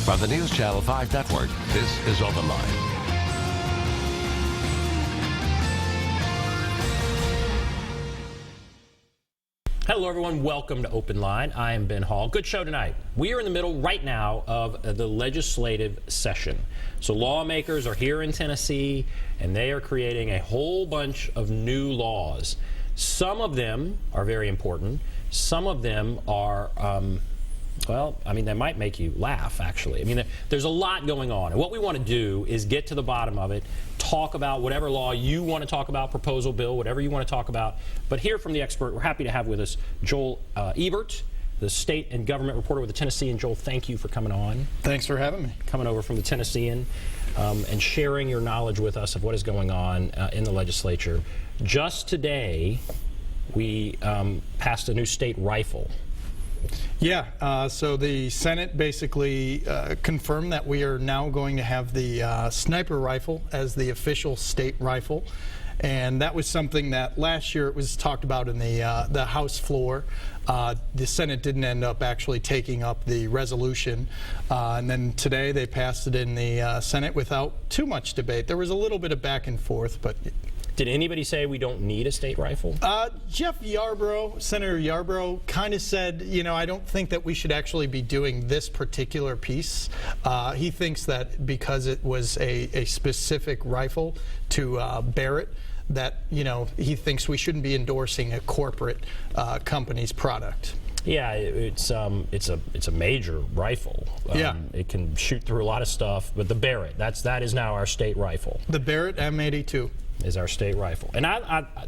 From the News Channel 5 Network, this is OpenLine. Hello, everyone. Welcome to Open Line. I am Ben Hall. Good show tonight. We are in the middle right now of the legislative session. So lawmakers are here in Tennessee, and they are creating a whole bunch of new laws. Some of them are very important. Some of them are, well, I mean, they might make you laugh, actually. I mean, there's a lot going on. And what we want to do is get to the bottom of it, talk about whatever law you want to talk about, proposal bill, whatever you want to talk about, but hear from the expert. We're happy to have with us Joel Ebert, the state and government reporter with the Tennessean. Joel, thank you for coming on. Thanks for having me. Coming over from the Tennessean and sharing your knowledge with us of what is going on in the legislature. Just today, we passed a new state rifle. Yeah, so the Senate basically confirmed that we are now going to have the sniper rifle as the official state rifle. And that was something that last year it was talked about in the House floor. The Senate didn't end up actually taking up the resolution. And then today they passed it in the Senate without too much debate. There was a little bit of back and forth, but... Did anybody say we don't need a state rifle? Jeff Yarborough, Senator Yarborough, kind of said, you know, I don't think that we should actually be doing this particular piece. He thinks that because it was a specific rifle to Barrett, that, you know, he thinks we shouldn't be endorsing a corporate company's product. Yeah, it's a major rifle. Yeah, it can shoot through a lot of stuff. But the Barrett, that is now our state rifle. The Barrett M82 is our state rifle, and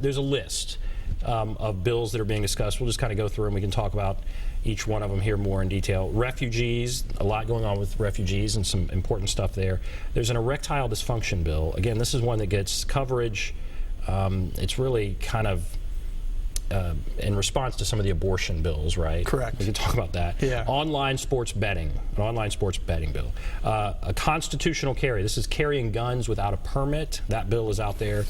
there's a list of bills that are being discussed. We'll just kind of go through and we can talk about each one of them here more in detail. Refugees, a lot going on with refugees and some important stuff there. There's an erectile dysfunction bill. Again, this is one that gets coverage. It's really kind of in response to some of the abortion bills, right? Correct. We can talk about that. Yeah. Online sports betting, an online sports betting bill. A constitutional carry. This is carrying guns without a permit. That bill is out there.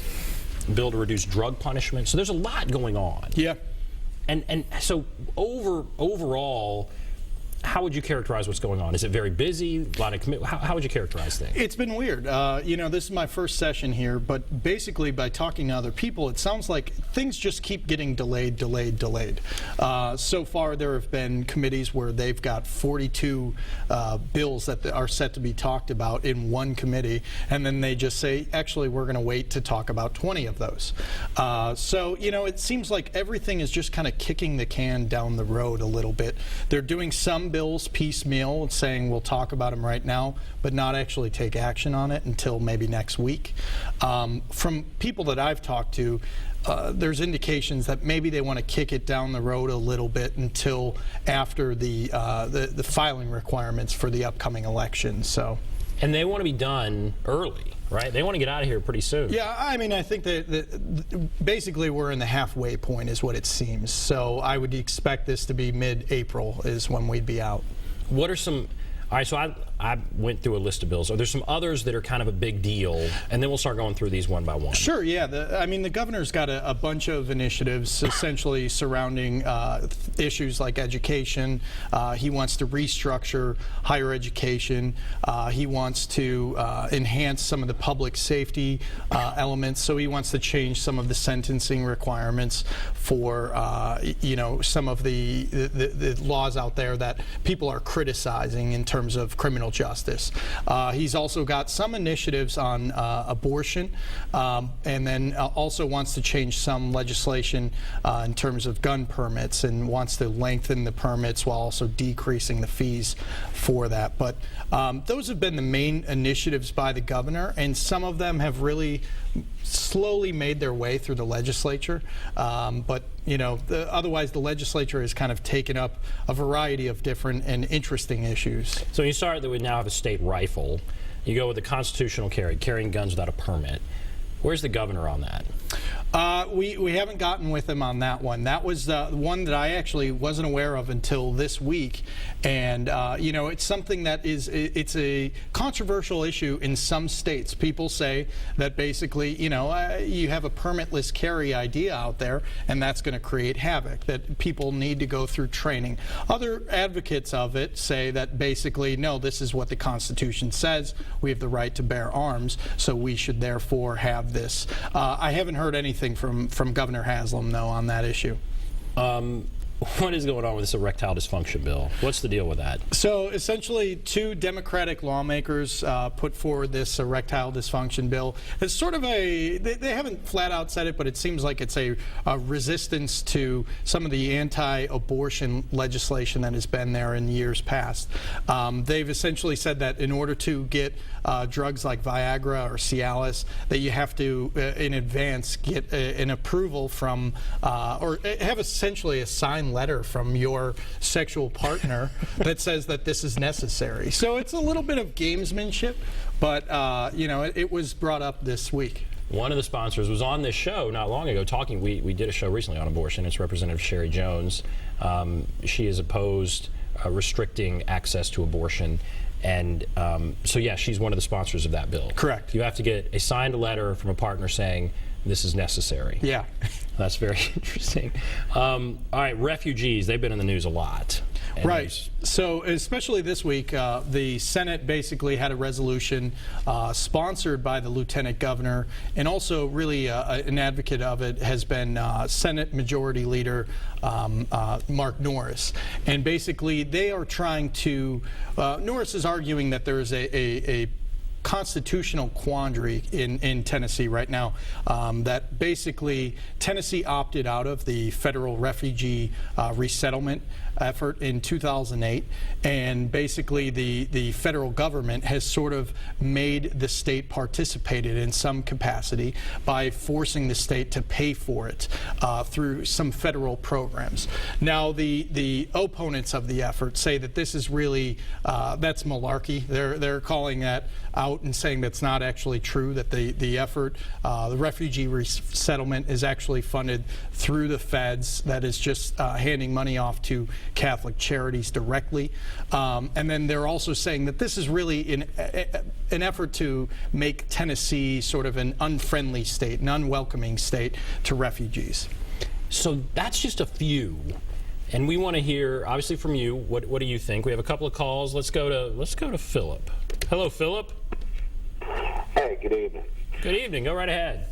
Bill to reduce drug punishment. So there's a lot going on. Yeah. And so overall, how would you characterize what's going on? Is it very busy? A lot of how would you characterize things? It's been weird. You know, this is my first session here, but basically by talking to other people, it sounds like things just keep getting delayed. So far, there have been committees where they've got 42 bills that are set to be talked about in one committee, and then they just say, actually, we're going to wait to talk about 20 of those. So, you know, it seems like everything is just kind of kicking the can down the road a little bit. They're doing some bills piecemeal, saying we'll talk about them right now, but not actually take action on it until maybe next week. From people that I've talked to, there's indications that maybe they want to kick it down the road a little bit until after the filing requirements for the upcoming election. So, and they want to be done early, right? They want to get out of here pretty soon. Yeah, I mean, I think that basically we're in the halfway point is what it seems. So I would expect this to be mid-April is when we'd be out. What are some... All right, so I went through a list of bills. Are there some others that are kind of a big deal? And then we'll start going through these one by one. Sure, yeah. I mean, the governor's got a bunch of initiatives essentially surrounding issues like education. He wants to restructure higher education. He wants to enhance some of the public safety elements. So he wants to change some of the sentencing requirements for, you know, some of the laws out there that people are criticizing in terms of criminal justice. He's also got some initiatives on abortion, and then also wants to change some legislation in terms of gun permits, and wants to lengthen the permits while also decreasing the fees for that. But those have been the main initiatives by the governor, and some of them have really slowly made their way through the legislature. But you know, otherwise the legislature has kind of taken up a variety of different and interesting issues. So you start that we now have a state rifle. You go with the constitutional carry, carrying guns without a permit. Where's the governor on that? We haven't gotten with him on that one. That was the one that I actually wasn't aware of until this week. And, it's something that it's a controversial issue in some states. People say that basically, you have a permitless carry idea out there, and that's going to create havoc, that people need to go through training. Other advocates of it say that basically, no, this is what the Constitution says. We have the right to bear arms, so we should therefore have this. I haven't heard anything from Governor Haslam, though, on that issue. What is going on with this erectile dysfunction bill? What's the deal with that? So essentially, two Democratic lawmakers put forward this erectile dysfunction bill. It's sort of they haven't flat out said it, but it seems like it's a resistance to some of the anti-abortion legislation that has been there in years past. They've essentially said that in order to get drugs like Viagra or Cialis, that you have to, in advance, get an approval from, or have essentially a signed letter from your sexual partner that says that this is necessary. So it's a little bit of gamesmanship, but it was brought up this week. One of the sponsors was on this show not long ago talking. We did a show recently on abortion. It's Representative Sherry Jones. She is opposed restricting access to abortion. And she's one of the sponsors of that bill. Correct. You have to get a signed letter from a partner saying this is necessary. Yeah. That's very interesting. All right, refugees, they've been in the news a lot. Right. So especially this week, the Senate basically had a resolution sponsored by the Lieutenant Governor, and also really an advocate of it has been Senate Majority Leader Mark Norris. And basically they are trying to, Norris is arguing that there is a constitutional quandary in Tennessee right now, that basically Tennessee opted out of the federal refugee resettlement effort in 2008, and basically the federal government has sort of made the state participate in some capacity by forcing the state to pay for it through some federal programs. Now the opponents of the effort say that this is really that's malarkey. They're calling that out and saying that's not actually true, that the effort, the refugee resettlement, is actually funded through the feds, that is just handing money off to Catholic charities directly. And then they're also saying that this is really an effort to make Tennessee sort of an unfriendly state, an unwelcoming state to refugees. So that's just a few. And we want to hear, obviously, from you. What do you think? We have a couple of calls. Let's go to Philip. Hello, Philip. Hey, good evening. Good evening. Go right ahead.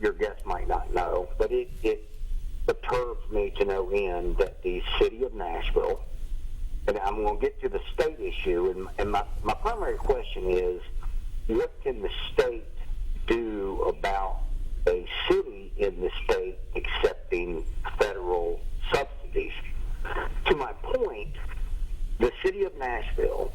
Your guest might not know, but it perturbs me to no end that the city of Nashville, and I'm going to get to the state issue, and my primary question is, what can the state do about a city in the state accepting federal subsidies? To my point, the city of Nashville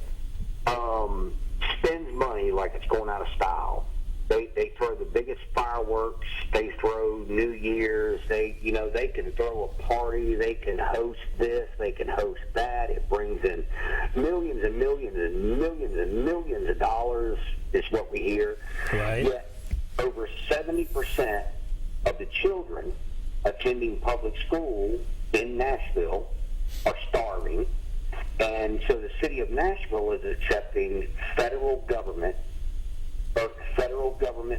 spends money like it's going out of style. They throw the biggest fireworks. They throw New Year's. They can throw a party. They can host this. They can host that. It brings in millions and millions and millions and millions of dollars, is what we hear. Right. Yet over 70% of the children attending public school in Nashville are starving. And so the city of Nashville is accepting federal government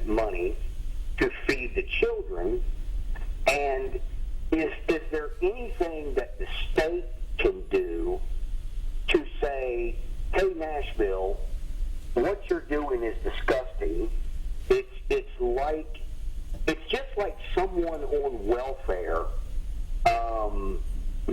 money to feed the children. And is there anything that the state can do to say, hey, Nashville, what you're doing is disgusting. It's just like someone on welfare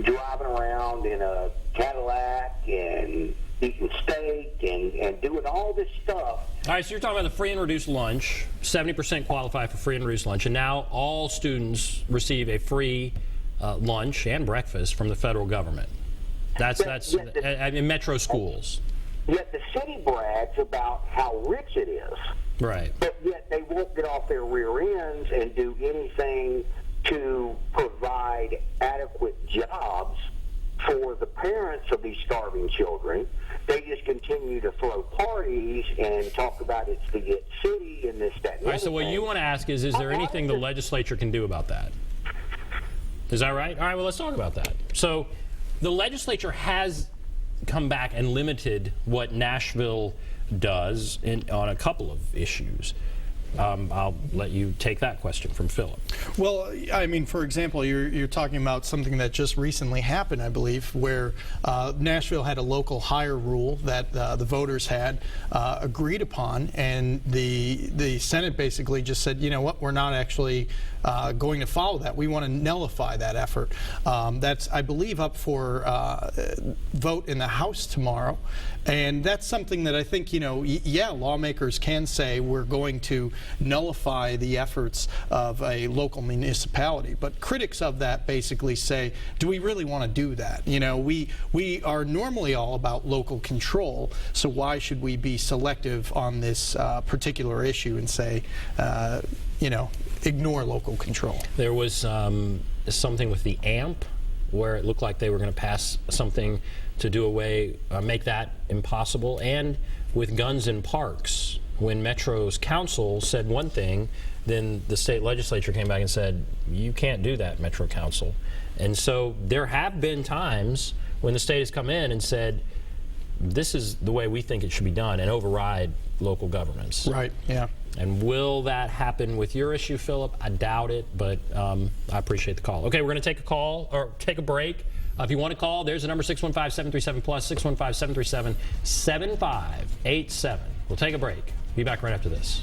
driving around in a Cadillac and eating steak and doing all this stuff. All right, so you're talking about the free and reduced lunch. 70% qualify for free and reduced lunch, and now all students receive a free lunch and breakfast from the federal government. That's in metro schools. Yet the city brags about how rich it is. Right. But yet they won't get off their rear ends and do anything to provide adequate jobs for the parents of these starving children, they just continue to throw parties and talk about it's the It City and this, that, and All right, so what you want to ask is there anything the legislature can do about that? Is that right? All right, well, let's talk about that. So the legislature has come back and limited what Nashville does on a couple of issues. I'll let you take that question from Philip. Well, I mean, for example, you're talking about something that just recently happened, I believe, where Nashville had a local hire rule that the voters had agreed upon, and the Senate basically just said, you know what, we're not actually going to follow that. We want to nullify that effort. That's, I believe, up for vote in the House tomorrow, and that's something that I think, you know, yeah, lawmakers can say we're going to nullify the efforts of a local municipality, but critics of that basically say, do we really want to do that? You know, we are normally all about local control, so why should we be selective on this particular issue and say, you know, ignore local control? There was something with the AMP where it looked like they were going to pass something to do away, make that impossible, and with guns in parks. When Metro's council said one thing, then the state legislature came back and said, you can't do that, Metro Council. And so there have been times when the state has come in and said, this is the way we think it should be done, and override local governments. Right, yeah. And will that happen with your issue, Philip? I doubt it, but I appreciate the call. Okay, we're going to take a call, or take a break. If you want to call, there's the number 615-737-PLUS, 615-737-7587. We'll take a break. Be back right after this.